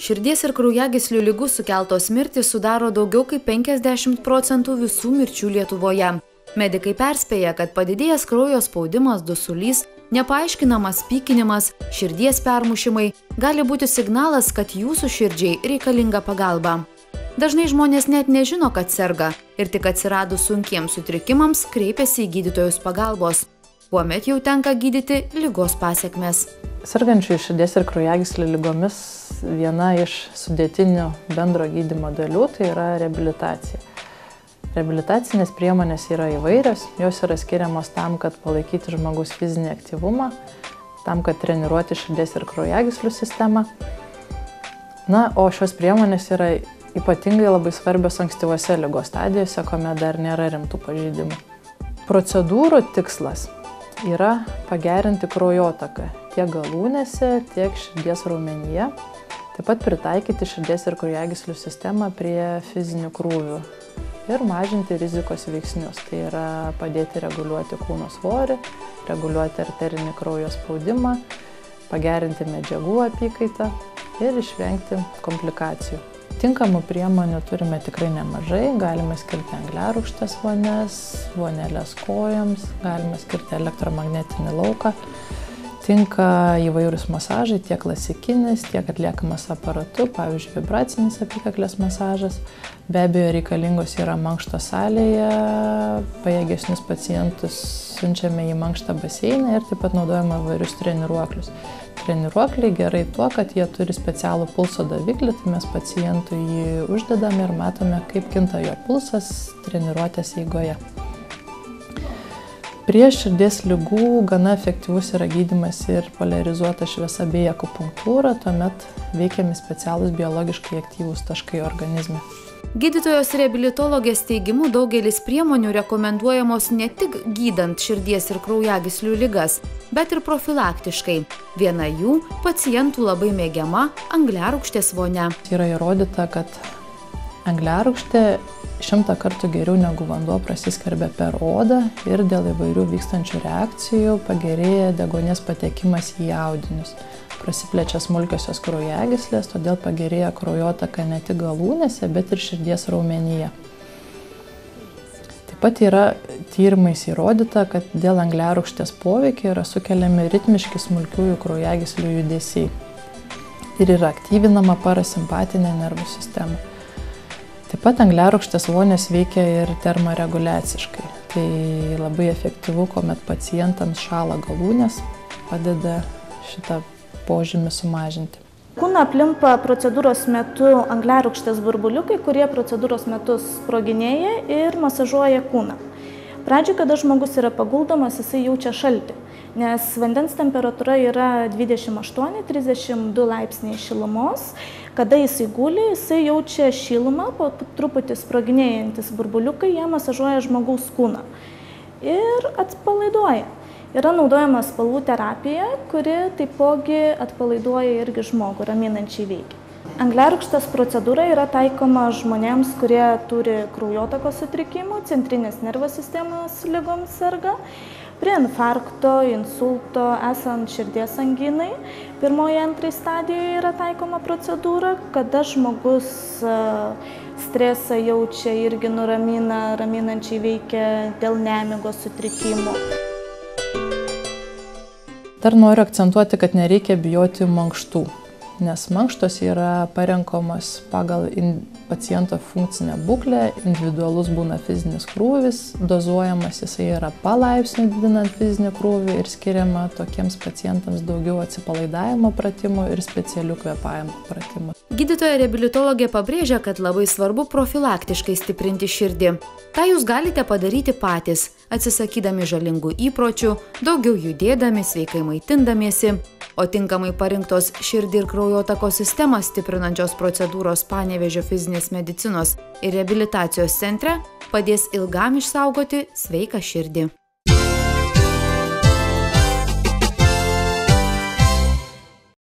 Širdies ir kraujagyslių ligų sukeltos mirtys sudaro daugiau kaip 50% visų mirčių Lietuvoje. Medikai perspėja, kad padidėjęs kraujo spaudimas, dusulys, nepaaiškinamas pykinimas, širdies permušimai gali būti signalas, kad jūsų širdžiai reikalinga pagalba. Dažnai žmonės net nežino, kad serga ir tik atsiradus sunkiems sutrikimams kreipiasi į gydytojus pagalbos, kuomet jau tenka gydyti ligos pasekmes. Sergančių širdies ir kraujagyslių ligomis viena iš sudėtinių bendro gydymo dalių tai yra reabilitacija. Reabilitacinės priemonės yra įvairios, jos yra skiriamos tam, kad palaikyti žmogaus fizinį aktyvumą, tam, kad treniruoti širdies ir kraujagyslių sistemą. O šios priemonės yra ypatingai labai svarbios ankstyvose ligos stadijose, kuomet dar nėra rimtų pažeidimų. Procedūrų tikslas yra pagerinti kraujotaką tiek galūnėse, tiek širdies raumenyje, taip pat pritaikyti širdies ir kraujagyslių sistemą prie fizinių krūvių ir mažinti rizikos veiksnius. Tai yra padėti reguliuoti kūno svorį, reguliuoti arterinį kraujo spaudimą, pagerinti medžiagų apykaitą ir išvengti komplikacijų. Tinkamų priemonių turime tikrai nemažai, galime skirti angliarūgštės vonias, vonelės kojoms, galime skirti elektromagnetinį lauką. Tinka įvairūs masažai, tiek klasikinis, tiek atliekamas aparatu, pavyzdžiui, vibracinis apykaklės masažas. Be abejo, reikalingos yra mankštos salėje, pajėgesnius pacientus siunčiame į mankštą baseiną ir taip pat naudojame įvairius treniruoklius. Treniruokliai gerai tuo, kad jie turi specialų pulso daviklį, tai mes pacientui jį uždedame ir matome, kaip kinta jo pulsas treniruotės eigoje. Prie širdies ligų gana efektyvus yra gydymas ir poliarizuota šviesa bei akupunktūra, tuomet veikiami specialūs biologiškai aktyvūs taškai organizme. Gydytojos reabilitologės teigimu daugelis priemonių rekomenduojamos ne tik gydant širdies ir kraujagyslių ligas, bet ir profilaktiškai. Viena jų pacientų labai mėgiama angliarūgštės vonia. Yra įrodyta, kad angliarūgštė 100 kartų geriau negu vanduo prasiskverbia per odą ir dėl įvairių vykstančių reakcijų pagerėja deguonies patekimas į audinius. Prasiplečia smulkiosios kraujagyslės, todėl pagerėja kraujotaka ne tik galūnėse, bet ir širdies raumenyje. Taip pat yra tyrimais įrodyta, kad dėl angliarūgštės poveikio yra sukeliami ritmiški smulkiųjų kraujagyslių judesiai ir yra aktyvinama parasimpatinė nervų sistema. Taip pat angliarūgštės vonios veikia ir termoreguliaciškai. Tai labai efektyvu, kuomet pacientams šąla galūnės, padeda šitą požymį sumažinti. Kūną aplimpa procedūros metu angliarūgštės burbuliukai, kurie procedūros metu sproginėja ir masažuoja kūną. Pradžioje, kada žmogus yra paguldomas, jisai jaučia šaltį, nes vandens temperatūra yra 28–32 laipsniai šilumos. Kada jisai guli, jisai jaučia šilumą, po truputį sproginėjantis burbuliukai, jie masažuoja žmogaus kūną ir atpalaiduoja. Yra naudojama spalvų terapija, kuri taipogi atpalaiduoja irgi žmogų, raminančiai veikia. Angliarūgštės procedūra yra taikoma žmonėms, kurie turi kraujotakos sutrikimų, centrinės nervų sistemos ligoms serga, prie infarkto, insulto, esant širdies anginai. Pirmoje, antrai stadijoje yra taikoma procedūra, kada žmogus stresą jaučia, irgi nuramina, raminančiai veikia dėl nemigos sutrikimų. Dar noriu akcentuoti, kad nereikia bijoti mankštų, nes mankštos yra parenkamos pagal paciento funkcinę būklę, individualus būna fizinis krūvis, dozuojamas jisai yra palaipsniui didinant fizinį krūvį ir skiriama tokiems pacientams daugiau atsipalaidavimo pratimų ir specialių kvėpavimo pratimų. Gydytoja reabilitologė pabrėžia, kad labai svarbu profilaktiškai stiprinti širdį. Tai jūs galite padaryti patys, atsisakydami žalingų įpročių, daugiau judėdami, sveikai maitindamiesi. O tinkamai parinktos širdį ir kraujotakos sistemą stiprinančios procedūros Panevėžio fizinės medicinos ir reabilitacijos centre padės ilgam išsaugoti sveiką širdį.